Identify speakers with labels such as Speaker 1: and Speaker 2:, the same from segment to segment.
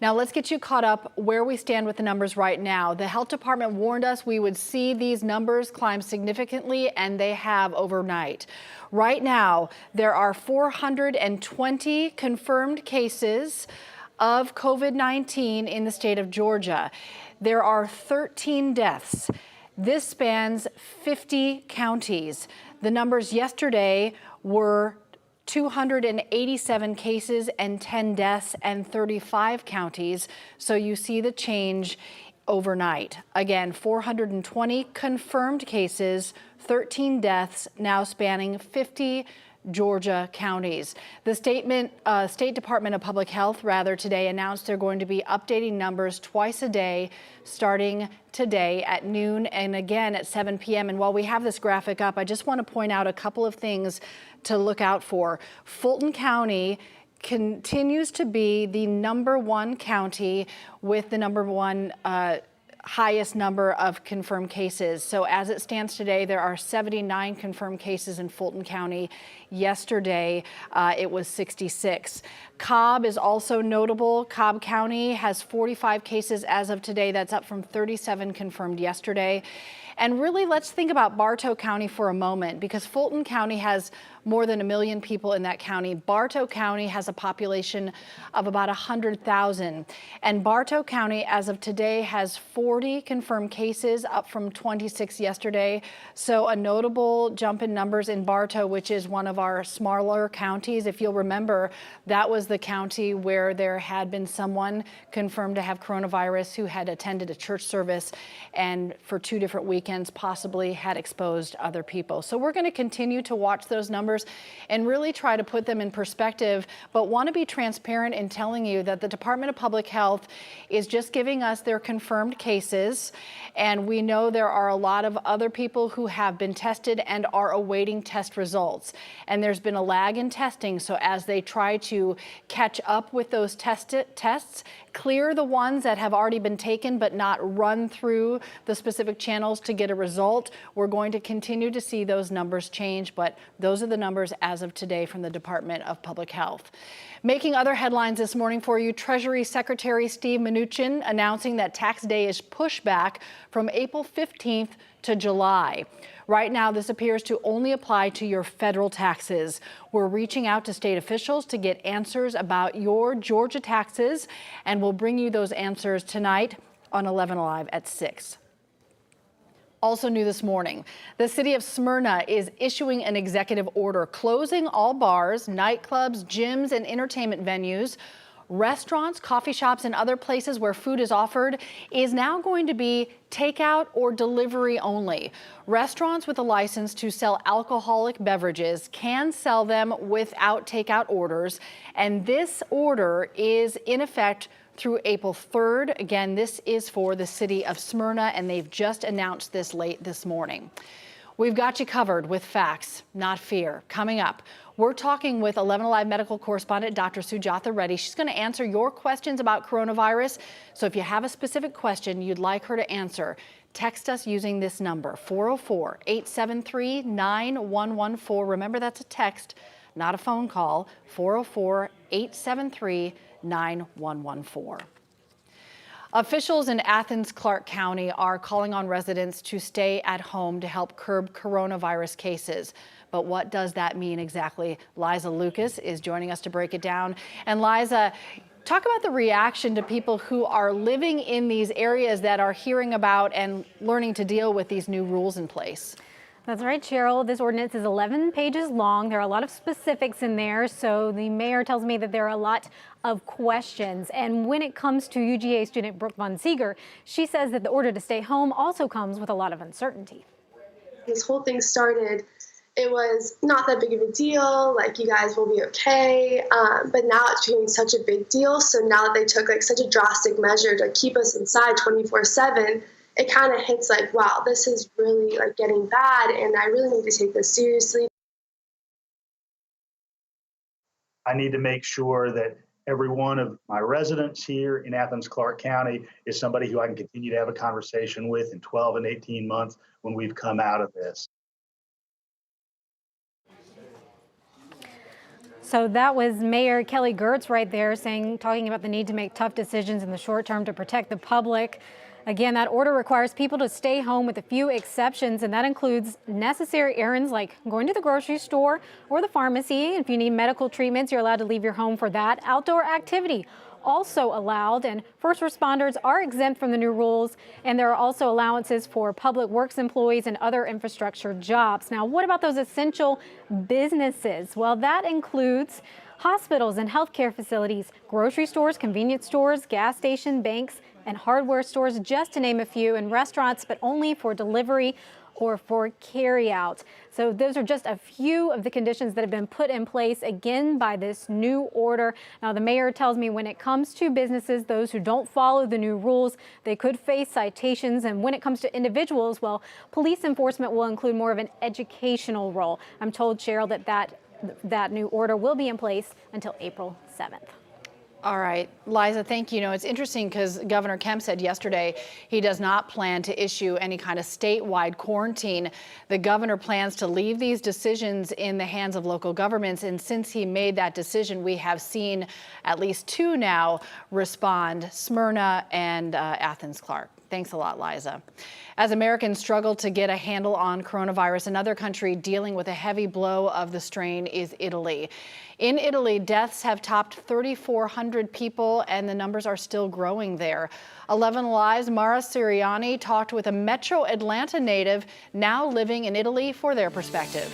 Speaker 1: Now let's get you caught up where we stand with the numbers right now. The health department warned us we would see these numbers climb significantly, and they have overnight. Right now, there are 420 confirmed cases of COVID-19 in the state of Georgia. There are 13 deaths. This spans 50 counties. The numbers yesterday were 287 cases and 10 deaths and 35 counties. So you see the change overnight. Again, 420 confirmed cases, 13 deaths, now spanning 50 Georgia counties. The State Department of Public Health today announced they're going to be updating numbers twice a day starting today at noon and again at 7 p.m. And while we have this graphic up, I just want to point out a couple of things to look out for. Fulton County continues to be the #1 county with the #1 highest number of confirmed cases. So as it stands today, there are 79 confirmed cases in Fulton County. Yesterday, it was 66. Cobb is also notable. Cobb County has 45 cases as of today. That's up from 37 confirmed yesterday. And really, let's think about Bartow County for a moment, because Fulton County has more than 1 million people in that county. Bartow County has a population of about 100,000. And Bartow County, as of today, has 40 confirmed cases, up from 26 yesterday. So a notable jump in numbers in Bartow, which is one of our smaller counties. If you'll remember, that was the county where there had been someone confirmed to have coronavirus who had attended a church service and for 2 different weekends possibly had exposed other people. So we're going to continue to watch those numbers and really try to put them in perspective, but want to be transparent in telling you that the Department of Public Health is just giving us their confirmed cases. And we know there are a lot of other people who have been tested and are awaiting test results. And there's been a lag in testing. So as they try to catch up with those tests, clear the ones that have already been taken but not run through the specific channels to get a result, we're going to continue to see those numbers change. But those are the numbers as of today from the Department of Public Health. Making other headlines this morning for you, Treasury Secretary Steve Mnuchin announcing that tax day is pushed back from April 15th to July. Right now, this appears to only apply to your federal taxes. We're reaching out to state officials to get answers about your Georgia taxes, and we'll bring you those answers tonight on 11 Alive at 6. Also new this morning, the city of Smyrna is issuing an executive order closing all bars, nightclubs, gyms, and entertainment venues. Restaurants, coffee shops, and other places where food is offered is now going to be takeout or delivery only. Restaurants with a license to sell alcoholic beverages can sell them without takeout orders, and this order is in effect through April 3rd. Again, this is for the city of Smyrna, and they've just announced this late this morning. We've got you covered with facts, not fear. Coming up, we're talking with 11 Alive medical correspondent Dr. Sujatha Reddy. She's going to answer your questions about coronavirus. So if you have a specific question you'd like her to answer, text us using this number, 404-873-9114. Remember, that's a text, not a phone call, 404-873-9114. Officials in Athens, Clarke County are calling on residents to stay at home to help curb coronavirus cases. But what does that mean exactly? Liza Lucas is joining us to break it down. And Liza, talk about the reaction to people who are living in these areas that are hearing about and learning to deal with these new rules in place.
Speaker 2: That's right, Cheryl. This ordinance is 11 pages long. There are a lot of specifics in there. So the mayor tells me that there are a lot of questions. And when it comes to UGA student Brooke Von Seeger, she says that the order to stay home also comes with a lot of uncertainty.
Speaker 3: This whole thing started, it was not that big of a deal, like you guys will be okay, but now it's becoming such a big deal. So now that they took like such a drastic measure to keep us inside 24/7, it kind of hits like, wow, this is really like getting bad, and I really need to take this seriously.
Speaker 4: I need to make sure that every one of my residents here in Athens, Clarke County is somebody who I can continue to have a conversation with in 12 and 18 months when we've come out of this.
Speaker 2: So that was Mayor Kelly Girtz right there talking about the need to make tough decisions in the short term to protect the public. Again, that order requires people to stay home with a few exceptions, and that includes necessary errands like going to the grocery store or the pharmacy. If you need medical treatments, you're allowed to leave your home for that. Outdoor activity also allowed, and first responders are exempt from the new rules, and there are also allowances for public works employees and other infrastructure jobs. Now, what about those essential businesses? Well, that includes hospitals and healthcare facilities, grocery stores, convenience stores, gas station, banks, and hardware stores, just to name a few, and restaurants, but only for delivery or for carryout. So those are just a few of the conditions that have been put in place again by this new order. Now, the mayor tells me when it comes to businesses, those who don't follow the new rules, they could face citations. And when it comes to individuals, well, police enforcement will include more of an educational role. I'm told, Cheryl, that new order will be in place until April 7th.
Speaker 1: All right, Liza, thank you. You know, it's interesting because Governor Kemp said yesterday he does not plan to issue any kind of statewide quarantine. The governor plans to leave these decisions in the hands of local governments. And since he made that decision, we have seen at least two now respond, Smyrna and Athens-Clarke. Thanks a lot, Liza. As Americans struggle to get a handle on coronavirus, another country dealing with a heavy blow of the strain is Italy. In Italy, deaths have topped 3,400 people, and the numbers are still growing there. 11 Alive's Mara Siriani talked with a Metro Atlanta native now living in Italy for their perspective.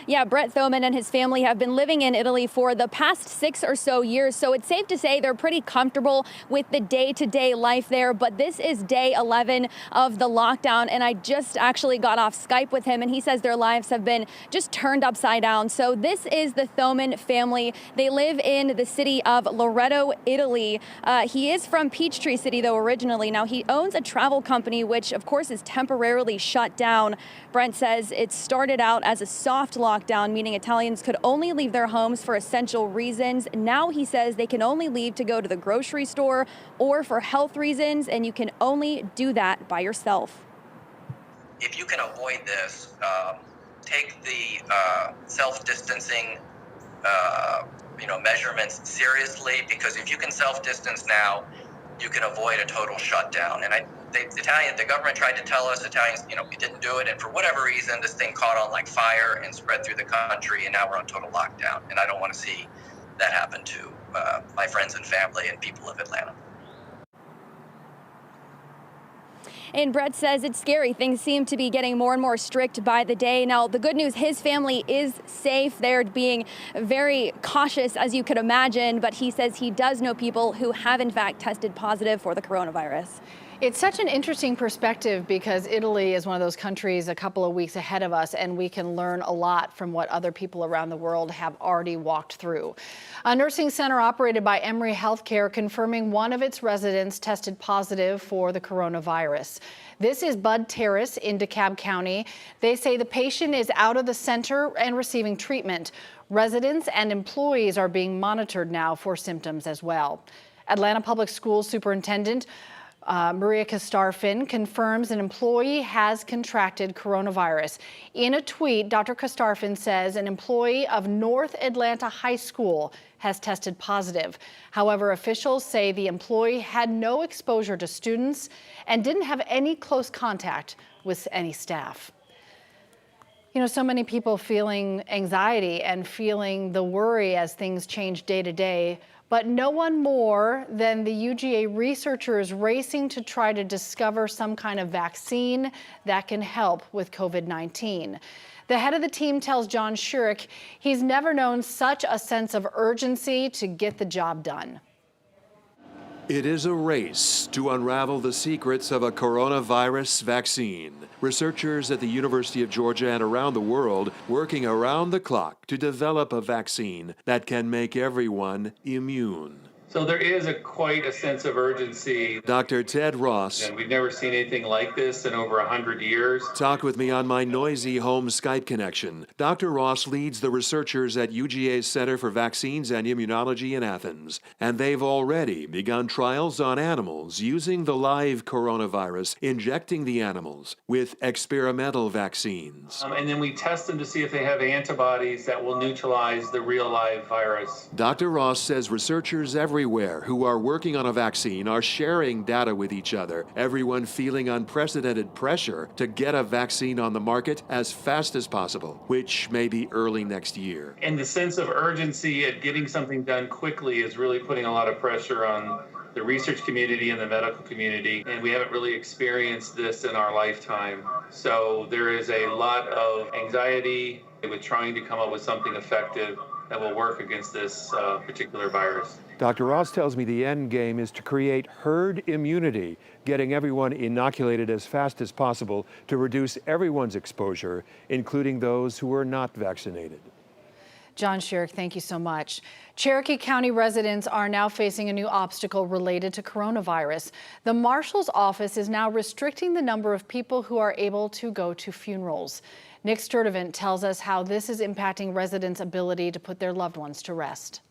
Speaker 5: Yeah, Brett Thoman and his family have been living in Italy for the past 6 or so years, so it's safe to say they're pretty comfortable with the day-to-day life there. But this is day 11 of the lockdown, and I just actually got off Skype with him, and he says their lives have been just turned upside down. So this is the Thoman family. They live in the city of Loreto, Italy. He is from Peachtree City, though, originally. Now, he owns a travel company, which, of course, is temporarily shut down. Brent says it started out as a soft lockdown, meaning Italians could only leave their homes for essential reasons. Now he says they can only leave to go to the grocery store or for health reasons, and you can only do that by yourself.
Speaker 6: If you can avoid this, take the self-distancing measurements seriously, because if you can self-distance now, you can avoid a total shutdown. And the government tried to tell us Italians, we didn't do it, and for whatever reason, this thing caught on like fire and spread through the country, and now we're on total lockdown. And I don't want to see that happen to my friends and family and people of Atlanta.
Speaker 5: And Brett says it's scary. Things seem to be getting more and more strict by the day. Now, the good news, his family is safe. They're being very cautious, as you could imagine, but he says he does know people who have, in fact, tested positive for the coronavirus.
Speaker 1: It's such an interesting perspective because Italy is one of those countries a couple of weeks ahead of us, and we can learn a lot from what other people around the world have already walked through. A nursing center operated by Emory Healthcare confirming one of its residents tested positive for the coronavirus. This is Bud Terrace in DeKalb County. They say the patient is out of the center and receiving treatment. Residents and employees are being monitored now for symptoms as well. Atlanta Public Schools Superintendent Maria Castarfin confirms an employee has contracted coronavirus. In a tweet, Dr. Castarfin says an employee of North Atlanta High School has tested positive. However, officials say the employee had no exposure to students and didn't have any close contact with any staff. So many people feeling anxiety and feeling the worry as things change day to day. But no one more than the UGA researchers racing to try to discover some kind of vaccine that can help with COVID-19. The head of the team tells John Shurik he's never known such a sense of urgency to get the job done.
Speaker 7: It is a race to unravel the secrets of a coronavirus vaccine. Researchers at the University of Georgia and around the world working around the clock to develop a vaccine that can make everyone immune.
Speaker 8: So there is quite a sense of urgency.
Speaker 7: Dr. Ted Ross
Speaker 8: And we've never seen anything like this in over 100 years.
Speaker 7: talked with me on my noisy home Skype connection. Dr. Ross leads the researchers at UGA's Center for Vaccines and Immunology in Athens, and they've already begun trials on animals using the live coronavirus, injecting the animals with experimental vaccines.
Speaker 8: And then we test them to see if they have antibodies that will neutralize the real live virus.
Speaker 7: Dr. Ross says researchers everywhere who are working on a vaccine are sharing data with each other, everyone feeling unprecedented pressure to get a vaccine on the market as fast as possible, which may be early next year.
Speaker 8: And the sense of urgency at getting something done quickly is really putting a lot of pressure on the research community and the medical community, and we haven't really experienced this in our lifetime. So there is a lot of anxiety with trying to come up with something effective that will work against this particular virus.
Speaker 7: Dr. Ross tells me the end game is to create herd immunity, getting everyone inoculated as fast as possible to reduce everyone's exposure, including those who are not vaccinated.
Speaker 1: John Sherrick, thank you so much. Cherokee County residents are now facing a new obstacle related to coronavirus. The Marshal's office is now restricting the number of people who are able to go to funerals. Nick Sturdivant tells us how this is impacting residents' ability to put their loved ones to rest.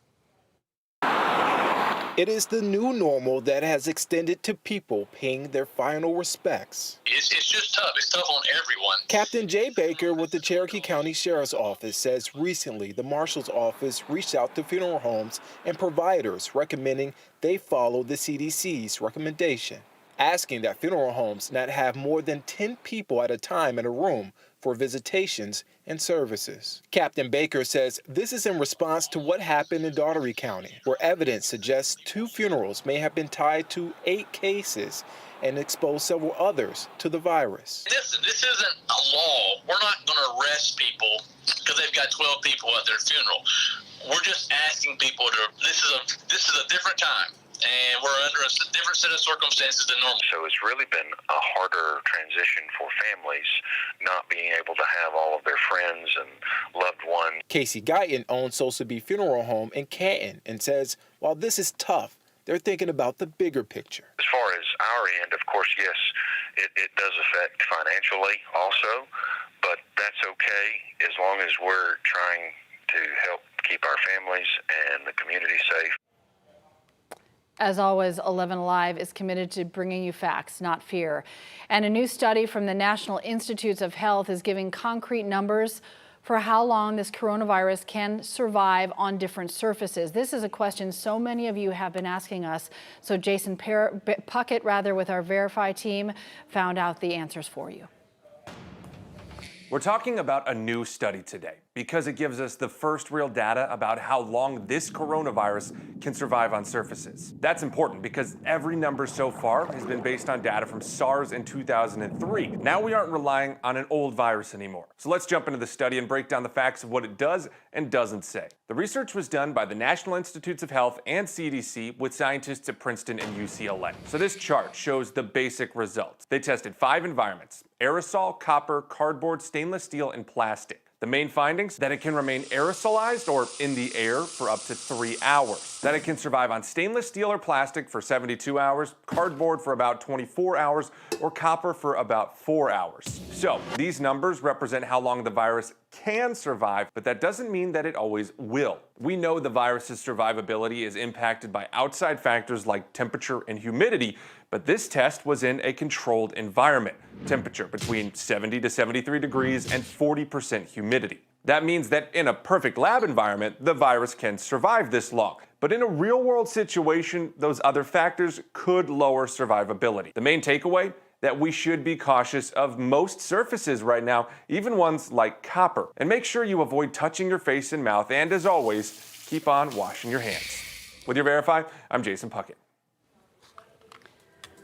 Speaker 9: It is the new normal that has extended to people paying their final respects.
Speaker 10: It's just tough. It's tough on everyone.
Speaker 9: Captain Jay Baker with the Cherokee County Sheriff's Office says recently the Marshal's Office reached out to funeral homes and providers recommending they follow the CDC's recommendation, asking that funeral homes not have more than 10 people at a time in a room for visitations and services. Captain Baker says this is in response to what happened in Daugherty County, where evidence suggests 2 funerals may have been tied to 8 cases and exposed several others to the virus.
Speaker 10: Listen, this isn't a law. We're not going to arrest people because they've got 12 people at their funeral. We're just asking people to, this is a different time. And we're under a different set of circumstances than normal.
Speaker 11: So it's really been a harder transition for families, not being able to have all of their friends and loved ones.
Speaker 9: Casey Guyton owns Sosebee Funeral Home in Canton and says while this is tough, they're thinking about the bigger picture.
Speaker 11: As far as our end, of course, yes, it does affect financially also, but that's okay as long as we're trying to help keep our families and the community safe.
Speaker 1: As always, 11 Alive is committed to bringing you facts, not fear. And a new study from the National Institutes of Health is giving concrete numbers for how long this coronavirus can survive on different surfaces. This is a question so many of you have been asking us. So Jason Puckett, with our Verify team, found out the answers for you.
Speaker 12: We're talking about a new study today because it gives us the first real data about how long this coronavirus can survive on surfaces. That's important because every number so far has been based on data from SARS in 2003. Now we aren't relying on an old virus anymore. So let's jump into the study and break down the facts of what it does and doesn't say. The research was done by the National Institutes of Health and CDC with scientists at Princeton and UCLA. So this chart shows the basic results. They tested 5 environments: aerosol, copper, cardboard, stainless steel, and plastic. The main findings: that it can remain aerosolized or in the air for up to 3 hours, that it can survive on stainless steel or plastic for 72 hours, cardboard for about 24 hours, or copper for about 4 hours. So these numbers represent how long the virus can survive, but that doesn't mean that it always will. We know the virus's survivability is impacted by outside factors like temperature and humidity, but this test was in a controlled environment, temperature between 70 to 73 degrees and 40% humidity. That means that in a perfect lab environment, the virus can survive this long. But in a real-world situation, those other factors could lower survivability. The main takeaway: that we should be cautious of most surfaces right now, even ones like copper. And make sure you avoid touching your face and mouth, and as always, keep on washing your hands. With your Verify, I'm Jason Puckett.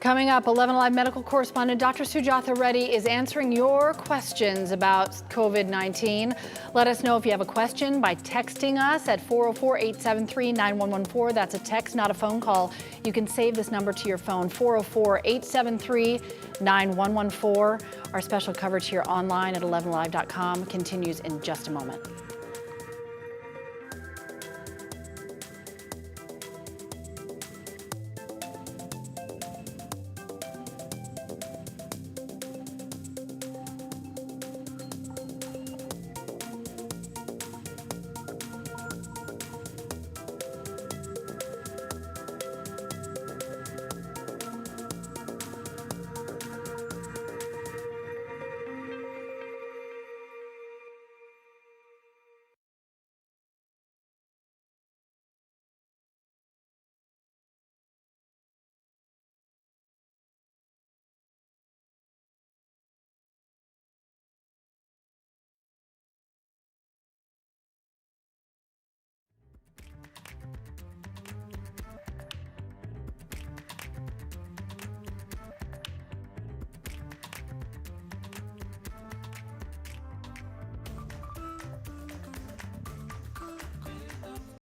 Speaker 1: Coming up, 11 Alive medical correspondent Dr. Sujatha Reddy is answering your questions about COVID-19. Let us know if you have a question by texting us at 404-873-9114. That's a text, not a phone call. You can save this number to your phone, 404-873-9114. Our special coverage here online at 11alive.com continues in just a moment.